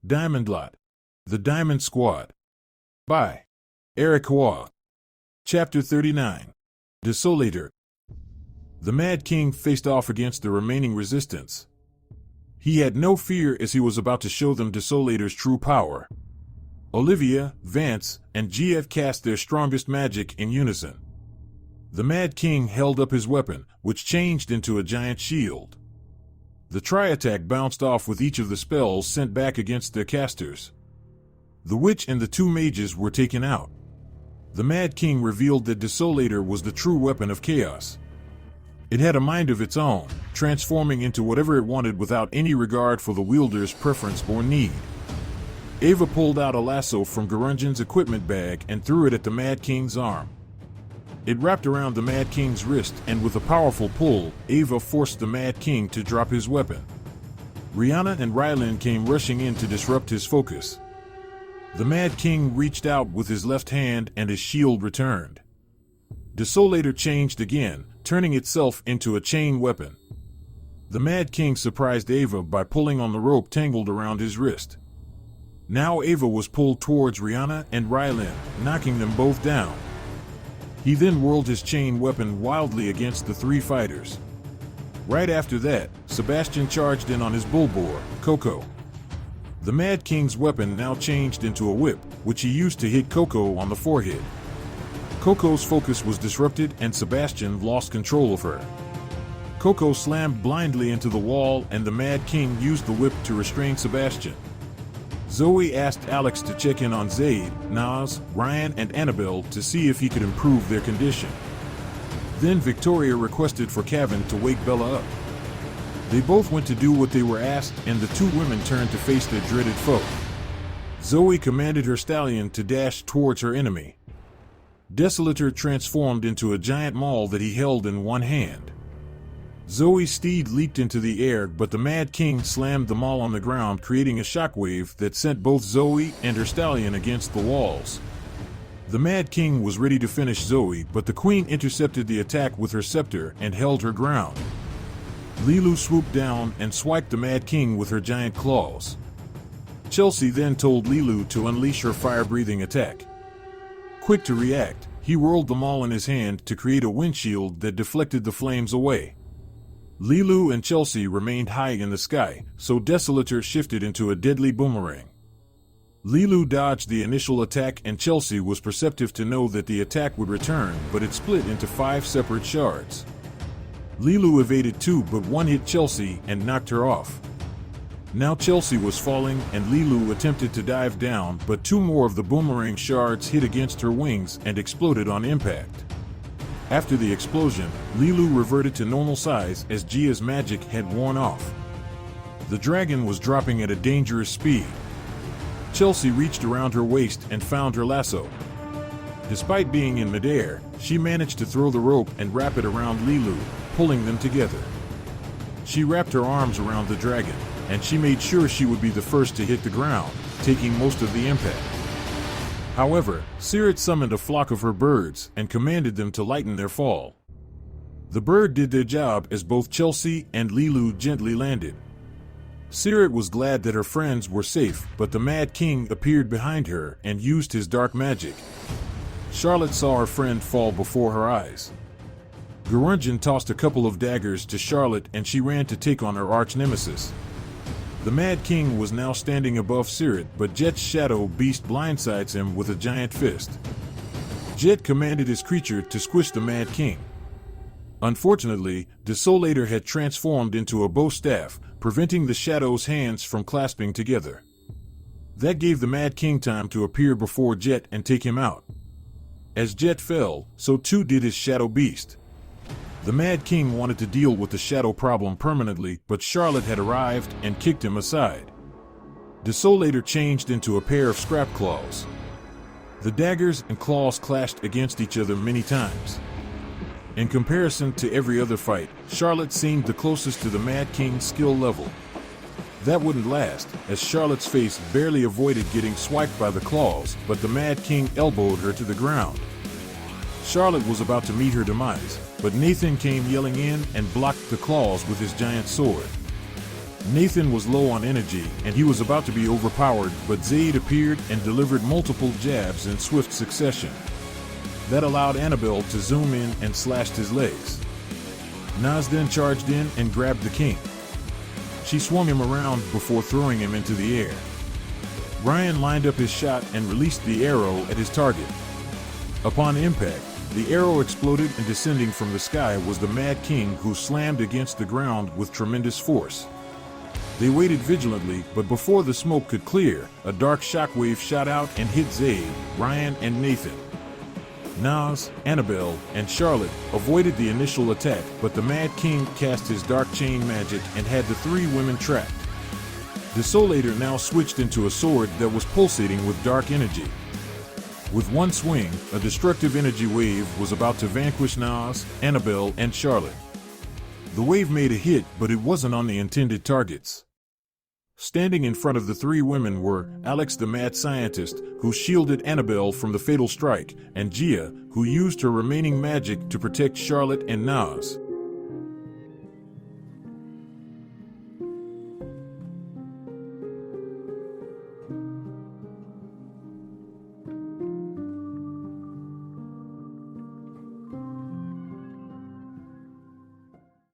Diamondlot, The Diamond Squad. By Eric Roie. Chapter 39. Desolator. The Mad King faced off against the remaining resistance. He had no fear as he was about to show them Desolator's true power. Olivia, Vance, and GF cast their strongest magic in unison. The Mad King held up his weapon, which changed into a giant shield. The tri-attack bounced off with each of the spells sent back against their casters. The witch and the two mages were taken out. The Mad King revealed that Desolator was the true weapon of chaos. It had a mind of its own, transforming into whatever it wanted without any regard for the wielder's preference or need. Ava pulled out a lasso from Gurunjan's equipment bag and threw it at the Mad King's arm. It wrapped around the Mad King's wrist, and with a powerful pull, Ava forced the Mad King to drop his weapon. Rihanna and Rylan came rushing in to disrupt his focus. The Mad King reached out with his left hand and his shield returned. Desolator changed again, turning itself into a chain weapon. The Mad King surprised Ava by pulling on the rope tangled around his wrist. Now Ava was pulled towards Rihanna and Rylan, knocking them both down. He then whirled his chain weapon wildly against the three fighters. Right after that, Sebastian charged in on his bull boar, Coco. The Mad King's weapon now changed into a whip, which he used to hit Coco on the forehead. Coco's focus was disrupted and Sebastian lost control of her. Coco slammed blindly into the wall and the Mad King used the whip to restrain Sebastian. Zoe asked Alex to check in on Zaid, Naz, Ryan, and Annabelle to see if he could improve their condition. Then Victoria requested for Kevin to wake Bella up. They both went to do what they were asked, and the two women turned to face their dreaded foe. Zoe commanded her stallion to dash towards her enemy. Desolator transformed into a giant maul that he held in one hand. Zoe's steed leaped into the air, but the Mad King slammed the maul on the ground, creating a shockwave that sent both Zoe and her stallion against the walls. The Mad King was ready to finish Zoe, but the Queen intercepted the attack with her scepter and held her ground. Lilu swooped down and swiped the Mad King with her giant claws. Chelsea then told Lilu to unleash her fire-breathing attack. Quick to react, he whirled the maul in his hand to create a windshield that deflected the flames away. Lilu and Chelsea remained high in the sky, so Desolator shifted into a deadly boomerang. Lilu dodged the initial attack and Chelsea was perceptive to know that the attack would return, but it split into 5 separate shards. Lilu evaded 2, but one hit Chelsea and knocked her off. Now Chelsea was falling and Lilu attempted to dive down, but 2 more of the boomerang shards hit against her wings and exploded on impact. After the explosion, Lilu reverted to normal size as Gia's magic had worn off. The dragon was dropping at a dangerous speed. Chelsea reached around her waist and found her lasso. Despite being in midair, she managed to throw the rope and wrap it around Lilu, pulling them together. She wrapped her arms around the dragon, and she made sure she would be the first to hit the ground, taking most of the impact. However, Sirit summoned a flock of her birds and commanded them to lighten their fall. The bird did their job as both Chelsea and Lilu gently landed. Sirit was glad that her friends were safe, but the Mad King appeared behind her and used his dark magic. Charlotte saw her friend fall before her eyes. Gurunjan tossed a couple of daggers to Charlotte and she ran to take on her arch-nemesis. The Mad King was now standing above Sirit, but Jet's shadow beast blindsides him with a giant fist. Jet commanded his creature to squish the Mad King. Unfortunately, Desolator had transformed into a bow staff, preventing the shadow's hands from clasping together. That gave the Mad King time to appear before Jet and take him out. As Jet fell, so too did his shadow beast. The Mad King wanted to deal with the shadow problem permanently, but Charlotte had arrived and kicked him aside. Desolator changed into a pair of scrap claws. The daggers and claws clashed against each other many times. In comparison to every other fight, Charlotte seemed the closest to the Mad King's skill level. That wouldn't last, as Charlotte's face barely avoided getting swiped by the claws, but the Mad King elbowed her to the ground. Charlotte was about to meet her demise, but Nathan came yelling in and blocked the claws with his giant sword. Nathan was low on energy and he was about to be overpowered, but Zaid appeared and delivered multiple jabs in swift succession. That allowed Annabelle to zoom in and slashed his legs. Nas then charged in and grabbed the king. She swung him around before throwing him into the air. Ryan lined up his shot and released the arrow at his target. Upon impact, the arrow exploded, and descending from the sky was the Mad King, who slammed against the ground with tremendous force. They waited vigilantly, but before the smoke could clear, a dark shockwave shot out and hit Zaid, Ryan, and Nathan. Nas, Annabelle, and Charlotte avoided the initial attack, but the Mad King cast his dark chain magic and had the three women trapped. Desolator now switched into a sword that was pulsating with dark energy. With one swing, a destructive energy wave was about to vanquish Nas, Annabelle, and Charlotte. The wave made a hit, but it wasn't on the intended targets. Standing in front of the three women were Alex the mad scientist, who shielded Annabelle from the fatal strike, and Gia, who used her remaining magic to protect Charlotte and Nas.